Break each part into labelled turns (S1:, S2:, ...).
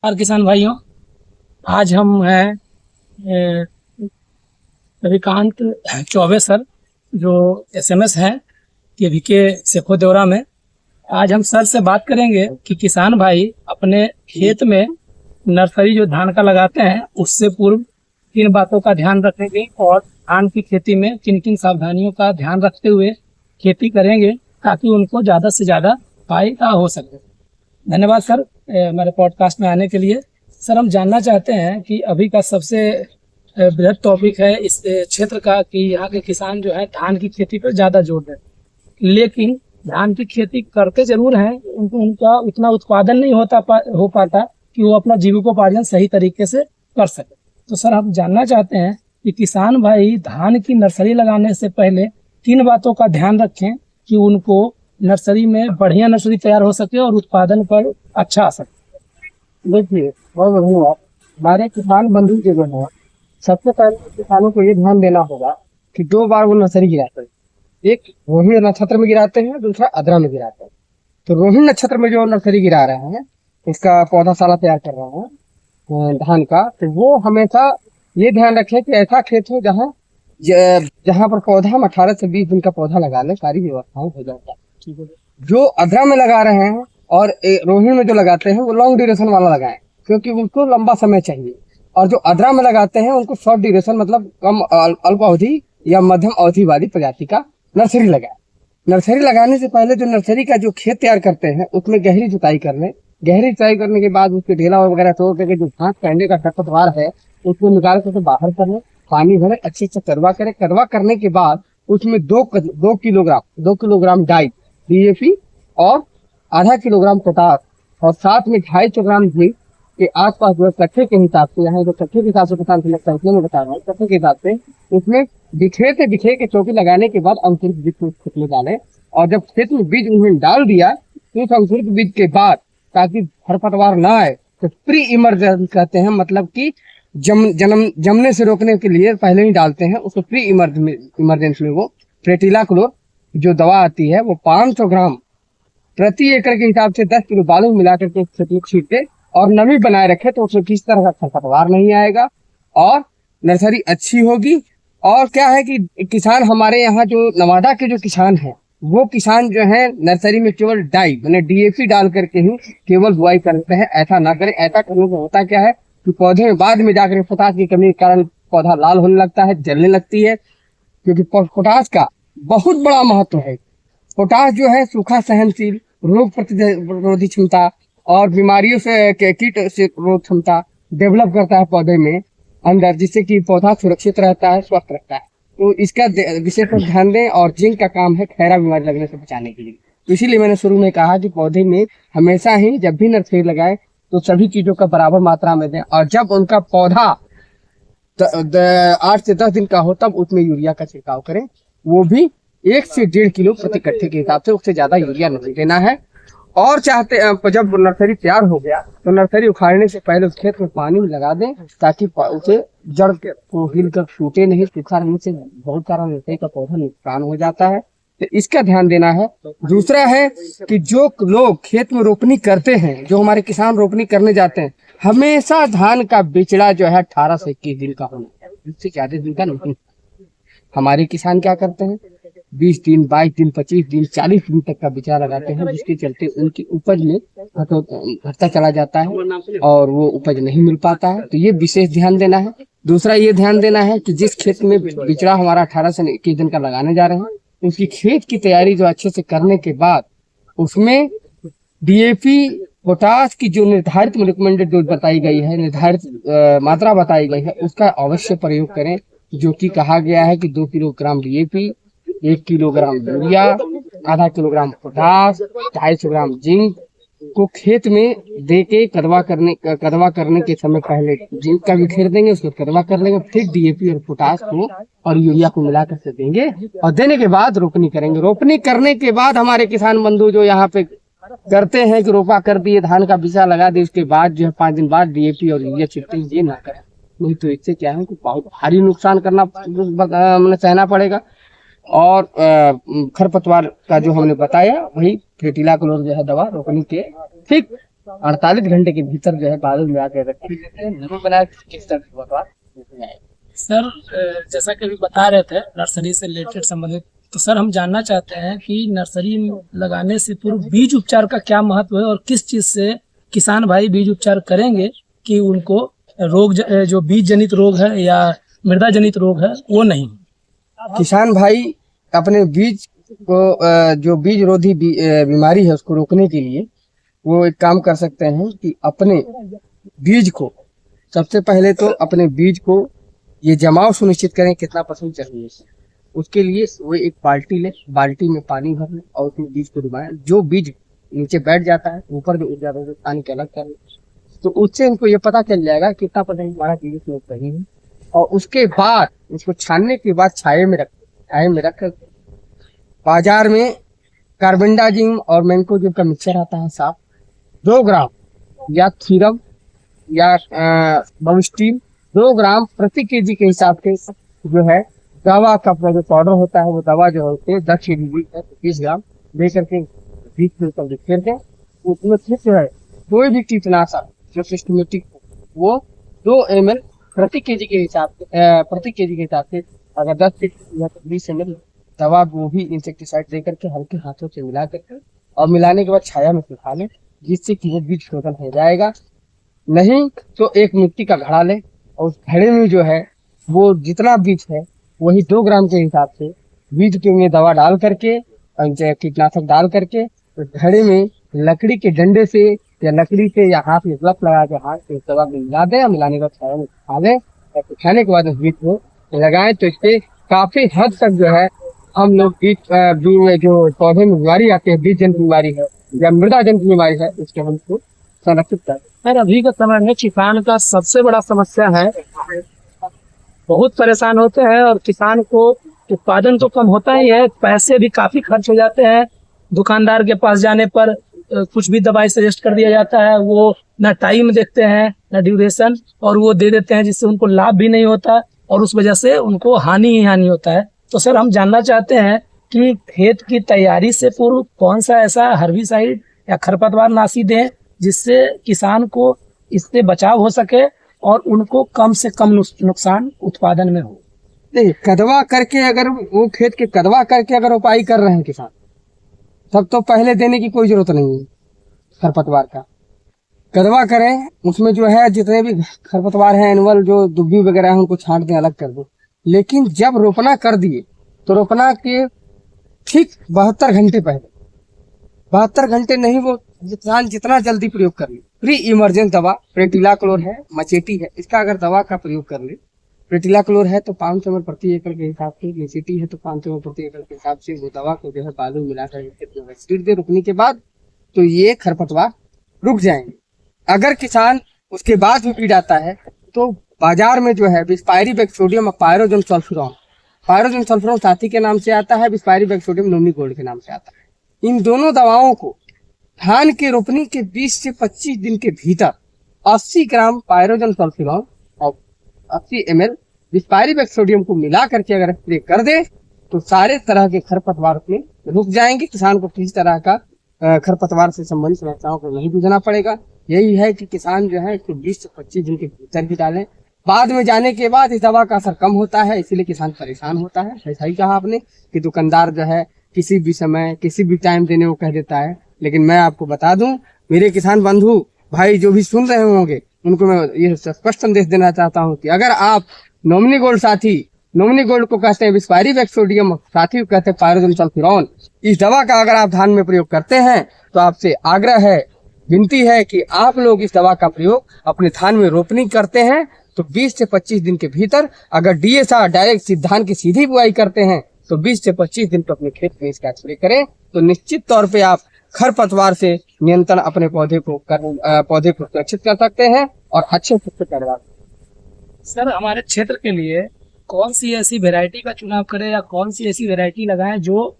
S1: और किसान भाइयों, आज हम हैं ए, रविकांत चौबे सर, जो एसएमएस हैं टीवी के सेखो देवरा में। आज हम सर से बात करेंगे कि किसान भाई अपने खेत में नर्सरी जो धान का लगाते हैं उससे पूर्व किन बातों का ध्यान रखेंगे और धान की खेती में किन किन सावधानियों का ध्यान रखते हुए खेती करेंगे ताकि उनको ज़्यादा से ज़्यादा फायदा हो सके। धन्यवाद सर हमारे पॉडकास्ट में आने के लिए। सर, हम जानना चाहते हैं कि अभी का सबसे बृहद टॉपिक है इस क्षेत्र का कि यहाँ के किसान जो है धान की खेती पर ज़्यादा जोर दें, लेकिन धान की खेती करते जरूर हैं, उनका उतना उत्पादन नहीं हो पाता कि वो अपना जीविकोपार्जन सही तरीके से कर सके। तो सर, हम जानना चाहते हैं कि किसान भाई धान की नर्सरी लगाने से पहले किन बातों का ध्यान रखें कि उनको नर्सरी में बढ़िया नर्सरी तैयार हो सके और उत्पादन पर अच्छा आ सके।
S2: देखिए, बहुत बढ़िया बात। हमारे किसान बंधु जो है, सबसे पहले किसानों को ये ध्यान देना होगा कि 2 बार वो नर्सरी गिराते हैं। एक रोहिणी नक्षत्र में गिराते हैं, दूसरा आद्रा में गिराते हैं। तो रोहिणी नक्षत्र में जो नर्सरी गिरा रहे हैं, इसका पौधाशाला तैयार कर रहे हैं धान का, तो वो हमेशा ये ध्यान रखें कि ऐसा खेत हो जहाँ पर पौधा हम 18 से 20 दिन का पौधा लगा ले, सारी व्यवस्थाएं हो जाता है। जो आद्रा में लगा रहे हैं और रोहिणी में जो लगाते हैं वो लॉन्ग ड्यूरेशन वाला लगाएं, क्योंकि उनको लंबा समय चाहिए। और जो आद्रा में लगाते हैं उनको शॉर्ट ड्यूरेशन, मतलब कम अल्प अवधि या मध्यम अवधि वाली प्रजाति का नर्सरी लगाए। नर्सरी लगाने से पहले जो नर्सरी का जो खेत तैयार करते हैं उसमें गहरी जुताई कर लें। गहरी जुताई करने के बाद उसके ढेला वगैरह तोड़ करके जो घास पहनने का खरपतवार है उसको निकाल करके बाहर कर लें, पानी भरे, अच्छे से कड़वा करें। कड़वा करने के बाद उसमें 2 किलोग्राम डाई DAP और आधा किलोग्राम पोटास और साथ में 250 ग्राम जिंक के आसपास जो कट्ठे के हिसाब से, यहाँ जो कट्ठे के हिसाब से किसान लगता है इसलिए मैं बता रहा हूँ, कट्ठे के हिसाब से उसमें बिखेर के चौकी लगाने के बाद अंकुरित बीज को खेत में डालें। और जब खेत में बीज उन्होंने डाल दिया तो उस अंकुरित बीज के बाद, ताकि खरपतवार ना आए, तो प्री इमरजेंस कहते हैं, मतलब कि जमने से रोकने के लिए पहले ही डालते हैं उसको। प्री इमरजेंस में वो प्रेटिला क्लोर जो दवा आती है वो 500 ग्राम प्रति एकड़ के हिसाब से 10 किलो बालू मिला करके खेत में छींटे और नमी बनाए रखे, तो उसमें किसी तरह का खरपतवार नहीं आएगा और नर्सरी अच्छी होगी। और क्या है कि किसान हमारे यहाँ जो नवादा के जो किसान हैं, वो किसान जो है नर्सरी में केवल डाई मैंने DAP डाल करके ही केवल बुआई करते हैं। ऐसा ना करें। ऐसा करने से होता क्या है कि पौधे में बाद में जाकर पोटास की कमी के कारण पौधा लाल होने लगता है, जलने लगती है, क्योंकि पोटास का बहुत बड़ा महत्व है। पोटास जो है सूखा सहनशील, रोग प्रतिरोधी क्षमता और बीमारियों से कीट से रोग क्षमता डेवलप करता है पौधे में अंदर, जिससे कि पौधा सुरक्षित रहता है, स्वस्थ रहता है। तो इसका विशेष ध्यान दें। और जिंक का काम है खैरा बीमारी लगने से बचाने के लिए। तो इसीलिए मैंने शुरू में कहा कि पौधे में हमेशा ही जब भी नर्सरी लगाए तो सभी चीजों का बराबर मात्रा में दें। और जब उनका पौधा 8 से 10 दिन का हो तब उसमें यूरिया का छिड़काव करें, वो भी 1 से 1.5 किलो प्रति कट्ठे के हिसाब से, उससे ज्यादा यूरिया नहीं देना है। और जब नर्सरी तैयार हो गया तो नर्सरी उखाड़ने से पहले उस खेत में पानी लगा दें, ताकि उसे जड़ को हिल कर टूटे नहीं। सूखा रहने से बहुत सारा नर्सरी का पौधा नुकसान हो जाता है, तो इसका ध्यान देना है। दूसरा है कि जो लोग खेत में रोपनी करते हैं, जो हमारे किसान रोपनी करने जाते हैं, हमेशा धान का बिचड़ा जो है 18 से 21 दिन का होना चाहिए, इससे ज्यादा दिन का नहीं। हमारे किसान क्या करते हैं, 20 दिन, 22 दिन, 25 दिन, 40 दिन तक का बिचड़ा लगाते हैं, जिसके चलते उनकी उपज में घटता चला जाता है और वो उपज नहीं मिल पाता है। तो ये विशेष ध्यान देना है। दूसरा ये ध्यान देना है कि जिस खेत में बिचड़ा हमारा 18 से 21 दिन का लगाने जा रहे हैं, उसकी खेत की तैयारी जो अच्छे से करने के बाद उसमें DAP पोटास की जो निर्धारित रिकमेंडेड डोज बताई गई है, निर्धारित मात्रा बताई गई है, उसका अवश्य प्रयोग करें, जो कि कहा गया है कि 2 किलोग्राम DAP, 1 किलोग्राम यूरिया, आधा किलोग्राम पोटास, 250 ग्राम जिंक को खेत में दे के कदवा करने के समय पहले जिंक का बिखेर देंगे, उसको कदवा कर लेंगे, फिर DAP और पोटास को और यूरिया को मिलाकर से देंगे और देने के बाद रोपनी करेंगे। रोपनी करने के बाद हमारे किसान बंधु जो यहाँ पे करते हैं कि रोपा कर दिए, धान का बीजा लगा दिए, उसके बाद जो है 5 दिन बाद DAP और यूरिया छिड़कते हैं, ये ना करें। नहीं तो इससे क्या है कि बहुत भारी नुकसान सहना पड़ेगा। और खरपतवार का जो हमने बताया वही फर्टिला क्लोर जो है दवा रोपनी के ठीक 48 घंटे के भीतर जो है बादल मिला के रख देते हैं। नमक बना के किस तरह से बता
S1: सर जैसा कि अभी बता रहे थे नर्सरी से रिलेटेड संबंधित, तो सर हम जानना चाहते हैं कि नर्सरी लगाने से पूर्व बीज उपचार का क्या महत्व है और किस चीज से किसान भाई बीज उपचार करेंगे कि उनको जो बीज जनित रोग है या मृदा जनित रोग है वो नहीं।
S2: किसान भाई अपने बीज को जो बीज रोधी बीमारी है उसको रोकने के लिए वो एक काम कर सकते हैं कि अपने बीज को सबसे पहले तो अपने बीज को ये जमाव सुनिश्चित करें कितना % चाहिए। उसके लिए वो एक बाल्टी ले, बाल्टी में पानी भर लें और उसमें बीज को डुबाएं। जो बीज नीचे बैठ जाता है ऊपर जो उठ जाता है पानी के अलग कर लें, तो उससे इनको ये पता चल जाएगा कितना % हमारा बीज में सही है। और उसके बाद उसको छानने के बाद छाये में रख कर बाजार में कार्बेंडाजिम और मैंकोजेब का मिक्सचर आता है साफ, 2 ग्राम या थीरम या बमस्टीम 2 ग्राम प्रति केजी के हिसाब से जो है दवा का जो पाउडर होता है वो दवा जो होती है 10 ml है 20 ग्राम ले करके 20 मिनट फेर दें। उसमें फिर जो है कोई भी कीटनाशक जो सिस्टमेटिक वो 2 ml प्रति केजी के हिसाब से अगर 10 या 20 ml दवा वो भी इंसेक्टिसाइड दे करके हल्के हाथों से मिला करके और मिलाने के बाद छाया में सुखा लें, जिससे कि वो बीज शोधन हो जाएगा। नहीं तो एक मिट्टी का घड़ा लें और उस घड़े में जो है वो जितना बीज है वही 2 ग्राम के हिसाब से बीज के में दवा डाल करके कीटनाशक डाल करके उस घड़े में लकड़ी के डंडे से या लकड़ी से या हाथ में ग्लव्स लगा के हाथ से दवा में मिला दें। मिलाने के बाद छाया में सुखा लें और सुखाने के बाद उस बीज को लगाएं, तो इससे काफी हद तक जो है हम लोग जो पौधे में बीमारी आती है, बीज जनित बीमारी है या मृदा जनित बीमारी है, उसके हम इसको संरक्षित करें।
S1: सर अभी के समय में किसान का सबसे बड़ा समस्या है, बहुत परेशान होते हैं और किसान को उत्पादन तो कम होता ही है, पैसे भी काफी खर्च हो जाते हैं। दुकानदार के पास जाने पर कुछ भी दवाई सजेस्ट कर दिया जाता है, वो ना टाइम देखते हैं ना ड्यूरेशन, और वो दे देते हैं जिससे उनको लाभ भी नहीं होता और उस वजह से उनको हानि ही हानि होता है। तो सर हम जानना चाहते हैं कि खेत की तैयारी से पूर्व कौन सा ऐसा हर्बिसाइड या खरपतवार नाशी दें जिससे किसान को इससे बचाव हो सके और उनको कम से कम नुकसान उत्पादन में हो।
S2: नहीं, कदवा करके अगर वो खेत के कदवा करके अगर उपाय कर रहे हैं किसान, तब तो पहले देने की कोई जरूरत नहीं है खरपतवार का। कदवा करें, उसमें जो है जितने भी खरपतवार हैं एनुअल जो दुब्बी वगैरह है उनको छांट दें, अलग कर दो। लेकिन जब रोपना कर दिए तो रोपना के ठीक 72 घंटे पहले, 72 घंटे नहीं, वो किसान जितना जल्दी प्रयोग कर ले, प्री इमरजेंस दवा प्रेटिलाक्लोर है, मचेटी है, इसका अगर दवा का प्रयोग कर ले, प्रेटिलाक्लोर है तो 500 ml प्रति एकड़ के हिसाब से, मचेटी है तो 500 ml प्रति एकड़ के हिसाब से वो दवा को जो है बालू मिलाकर सीड दे रुकने के बाद तो ये खरपतवार रुक जाएंगे। अगर किसान उसके बाद भी पीड़ आता है तो बाजार में जो है बिस्पायरी बैक्टीरियम और पायरोजन सल्फ्यूरॉन साथी के नाम से आता है, बिस्पायरी बैक्टीरियम नोमनी गोल्ड के नाम से आता है। इन दोनों दवाओं को धान के रोपनी के 20 से 25 दिन के भीतर 80 ग्राम पायरोजन सल्फ्यूरॉन और 80 ml बिस्पायरी बैक्टीरियम को मिला करके अगर स्प्रे कर दे तो सारे तरह के खरपतवार में रुक जाएंगे। किसान को किसी तरह का खरपतवार से संबंधित समस्याओं को नहीं जूझना पड़ेगा। यही है कि किसान जो है इसको 20 से 25 दिन के भीतर ही डालें। बाद में जाने के बाद इस दवा का असर कम होता है, इसीलिए किसान परेशान होता है। ऐसा ही कहा आपने कि दुकानदार जो है किसी भी समय किसी भी टाइम देने को कह देता है, लेकिन मैं आपको बता दूं मेरे किसान बंधु भाई जो भी सुन रहे होंगे उनको मैं ये स्पष्ट संदेश देना चाहता हूँ कि अगर आप नोमनी गोल्ड को कहते हैं बिस्पायरी बैक्टीरियम, साथी को कहते हैं पायरोजन सल्फ्यूरॉन, इस दवा का अगर आप धान में प्रयोग करते हैं तो आपसे आग्रह है, विनती है कि आप लोग इस दवा का प्रयोग अपने धान में रोपनी करते हैं तो 20 से 25 दिन के भीतर, अगर डीएसआर डायरेक्ट धान की सीधी बुआई करते हैं तो 20 से 25 दिन तो अपने खेत में इसका स्प्रे करें, तो निश्चित तौर पे आप खरपतवार से नियंत्रण अपने पौधे को सुरक्षित कर सकते हैं और अच्छे से करवा।
S1: सर हमारे क्षेत्र के लिए कौन सी ऐसी वैरायटी का चुनाव करें या कौन सी ऐसी वैरायटी लगाएं जो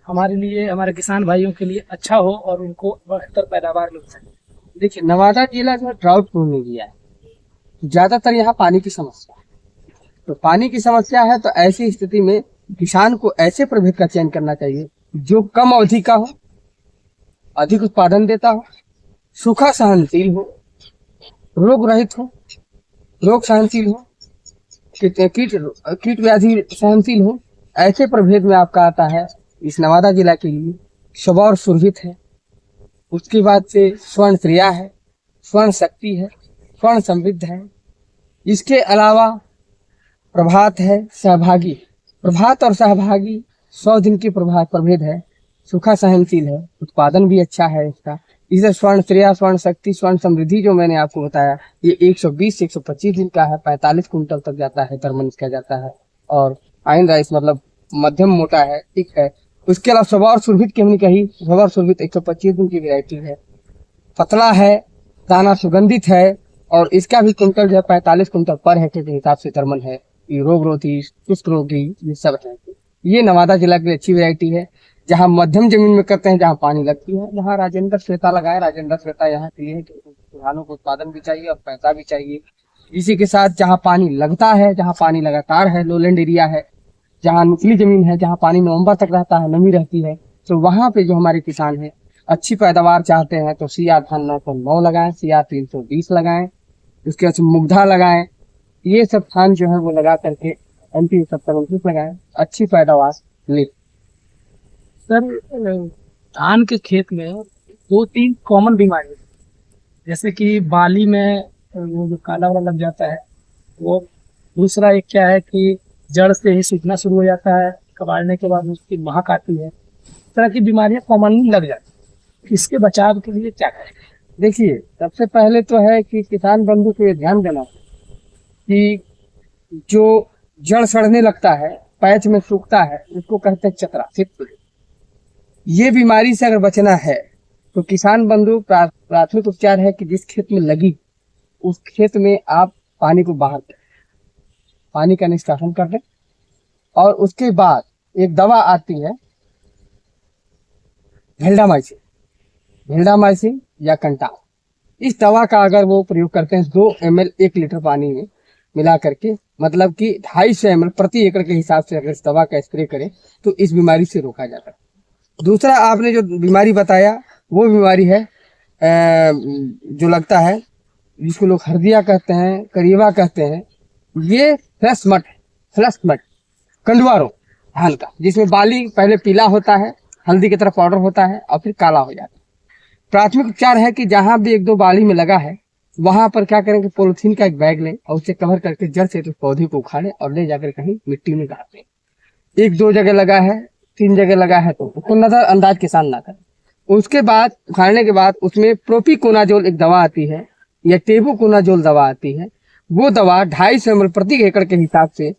S1: हमारे लिए, हमारे किसान भाइयों के लिए अच्छा हो और उनको बेहतर पैदावार मिल सके?
S2: देखिए, नवादा जिला जो ड्राउट प्रोन एरिया है, ज्यादातर यहाँ पानी की समस्या है। तो पानी की समस्या है तो ऐसी स्थिति में किसान को ऐसे प्रभेद का चयन करना चाहिए जो कम अवधि का हो, अधिक उत्पादन देता हो सूखा सहनशील हो, रोग रहित हो, रोग सहनशील हो, कीट कीट कीट व्याधि सहनशील हो, ऐसे प्रभेद में आपका आता है इस नवादा जिला के लिए। स्वभाव सुरभित है, उसके बाद से स्वर्ण श्रेया है, स्वर्ण शक्ति है, स्वर्ण समृद्ध है। इसके अलावा प्रभात है, सहभागी। प्रभात और सहभागी 100 दिन की प्रभेद है, सूखा सहनशील है, उत्पादन भी अच्छा है इसका। इसे स्वर्ण श्रेया, स्वर्ण शक्ति, स्वर्ण समृद्धि जो मैंने आपको बताया, ये 120 से 125 दिन का है, 45 कुंटल तक जाता है, दरमन किया जाता है। और आइन राइस मतलब मध्यम मोटा है, ठीक है। उसके अलावा स्वभाव सुरभित की हमने कही, स्वभाव सुरभित 125 दिन की वैरायटी है, पतला है, दाना सुगंधित है, और इसका भी कुंटल जो है 45 कुंटल पर हेक्टेयर के हिसाब से दरमन है। ये रोग रोधी, शुष्क रोगी, ये सब है। ये नवादा जिला की अच्छी वैरायटी है, जहाँ मध्यम जमीन में करते हैं, जहाँ पानी लगती है, जहाँ राजेंद्र श्वेता लगाए। राजेंद्र श्वेता यहाँ के लिए किसानों को उत्पादन भी चाहिए और पैसा भी चाहिए। इसी के साथ जहाँ पानी लगता है, जहाँ पानी लगातार है, लोलैंड एरिया है, जहाँ निचली जमीन है, जहाँ पानी नवंबर तक रहता है, नमी रहती है, तो वहाँ पे जो हमारे किसान हैं अच्छी पैदावार चाहते हैं तो सीआर धान 909 लगाएं, सीआर 320 लगाएं, उसके बाद मुग्धा लगाएं। ये सब धान जो है वो लगा करके MP 70 लगाएं, अच्छी पैदावार ले।
S1: सर धान के खेत में 2-3 कॉमन बीमारी, जैसे कि बाली में वो जो काला वाला लग जाता है वो, दूसरा एक क्या है कि जड़ से ही सूखना शुरू हो जाता है, कबाड़ने के बाद उसकी महक आती है। इस तरह की बीमारियां कॉमनली लग जाती है। इसके बचाव के लिए क्या करें?
S2: देखिए, सबसे पहले तो है कि किसान बंधु को ये ध्यान देना कि जो जड़ सड़ने लगता है, पैच में सूखता है, उसको कहते हैं चतरा सिप्प। ये बीमारी से अगर बचना है तो किसान बंधु प्राथमिक उपचार है कि जिस खेत में लगी उस खेत में आप पानी को बाहर करें, पानी का निष्कासन कर दें। और उसके बाद एक दवा आती है भेल्डामाइसिन या कंटाल। इस दवा का अगर वो प्रयोग करते हैं 2 ml 1 लीटर पानी में मिला करके, मतलब कि 250 ml प्रति एकड़ के हिसाब से अगर इस दवा का स्प्रे करें तो इस बीमारी से रोका जा सकता है। दूसरा आपने जो बीमारी बताया वो बीमारी है जो लगता है, जिसको लोग हरदिया कहते हैं, करीवा कहते हैं। ये फ्लैश मट कंडुआ रोग धान का, जिसमें बाली पहले पीला होता है, हल्दी की तरह पाउडर होता है और फिर काला हो जाता है। प्राथमिक उपचार है कि जहां भी 1-2 बाली में लगा है वहां पर क्या करें कि पॉलिथीन का एक बैग लें और उसे कवर करके जड़ से तो पौधे को उखाड़ें और ले जाकर कहीं मिट्टी में गाड़ दें। 1-2 जगह लगा है, 3 जगह लगा है तो उसको नजरअंदाज किसान ना करें। उसके बाद उखाड़ने के बाद उसमें प्रोपिकोनाजोल एक दवा आती है या टेबुकोनाजोल दवा आती है। वो दवा 250 ml प्रति एकड़ के हिसाब से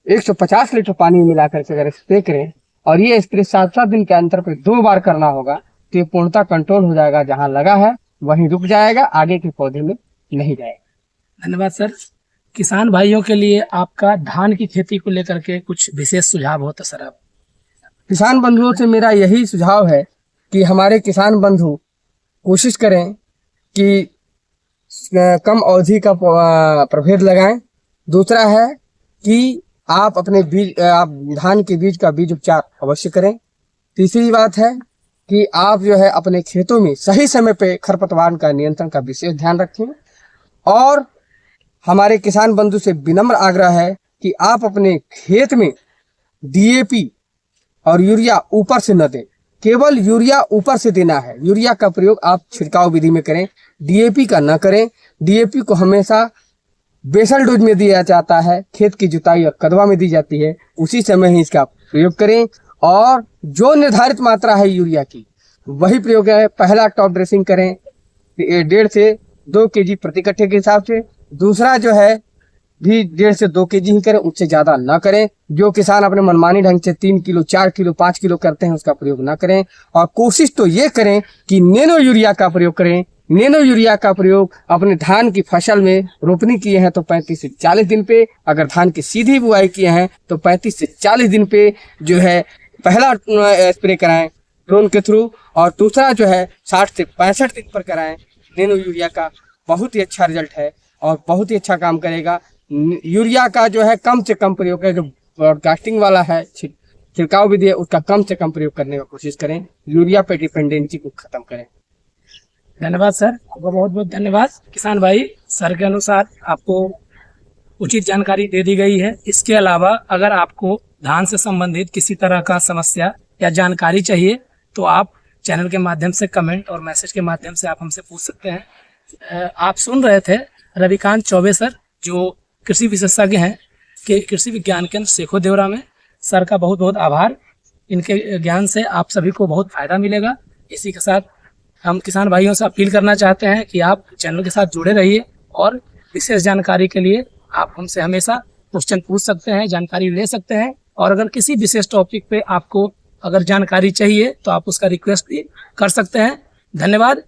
S2: 150 लीटर पानी में मिलाकर के अगर स्प्रे करें, और ये स्प्रे 7-7 दिन के अंतर पर 2 बार करना होगा, तो ये पूर्णतः कंट्रोल हो जाएगा। जहां लगा है वहीं रुक जाएगा, आगे के पौधे में नहीं जाएगा।
S1: धन्यवाद सर। किसान भाइयों के लिए आपका धान की खेती को लेकर के कुछ विशेष सुझाव हो तो सर आप।
S2: किसान बंधुओं से मेरा यही सुझाव है कि हमारे किसान बंधु कोशिश करें कि कम अवधि का प्रभेद लगाएं। दूसरा है कि आप अपने आप धान के बीज का बीज उपचार अवश्य करें। तीसरी बात है कि आप जो है अपने खेतों में सही समय पे खरपतवार का नियंत्रण का विशेष ध्यान रखें। और हमारे किसान बंधु से विनम्र आग्रह है कि आप अपने खेत में DAP और यूरिया ऊपर से न दें, केवल यूरिया ऊपर से देना है। यूरिया का प्रयोग आप छिड़काव विधि में करें, DAP का न करें। DAP को हमेशा बेसल डोज में दिया जाता है, खेत की जुताई और कदवा में दी जाती है, उसी समय ही इसका प्रयोग करें। और जो निर्धारित मात्रा है यूरिया की वही प्रयोग है। पहला टॉप ड्रेसिंग करें 1.5 से 2 kg प्रति कट्ठे के हिसाब से। दूसरा जो है भी 1.5 से 2 kg ही करें, उससे ज्यादा ना करें। जो किसान अपने मनमानी ढंग से 3 किलो 4 किलो 5 किलो करते हैं उसका प्रयोग ना करें। और कोशिश तो ये करें कि नैनो यूरिया का प्रयोग करें। नैनो यूरिया का प्रयोग अपने धान की फसल में रोपनी किए हैं तो 35 से 40 दिन पे, अगर धान की सीधी बुआई किए हैं तो 35 से 40 दिन पे जो है पहला स्प्रे कराएं ड्रोन के थ्रू, और दूसरा जो है 60 से 65 दिन पर कराएं। नैनो यूरिया का बहुत ही अच्छा रिजल्ट है और बहुत ही अच्छा काम करेगा। यूरिया का जो है कम से कम प्रयोग है, जो ब्रॉडकास्टिंग वाला है छिड़काव विधि है उसका कम से कम प्रयोग करने की कोशिश करें। यूरिया पे डिपेंडेंसी को खत्म करें।
S1: धन्यवाद सर, आपका बहुत बहुत धन्यवाद। किसान भाई, सर के अनुसार आपको उचित जानकारी दे दी गई है। इसके अलावा अगर आपको धान से संबंधित किसी तरह का समस्या या जानकारी चाहिए तो आप चैनल के माध्यम से कमेंट और मैसेज के माध्यम से आप हमसे पूछ सकते हैं। आप सुन रहे थे रविकांत चौबे सर, जो कृषि विशेषज्ञ हैं कि कृषि विज्ञान केंद्र सेखो देवरा में। सर का बहुत बहुत आभार। इनके ज्ञान से आप सभी को बहुत फायदा मिलेगा। इसी के साथ हम किसान भाइयों से अपील करना चाहते हैं कि आप चैनल के साथ जुड़े रहिए और विशेष जानकारी के लिए आप हमसे हमेशा क्वेश्चन पूछ सकते हैं, जानकारी ले सकते हैं। और अगर किसी विशेष टॉपिक पे आपको अगर जानकारी चाहिए तो आप उसका रिक्वेस्ट भी कर सकते हैं। धन्यवाद।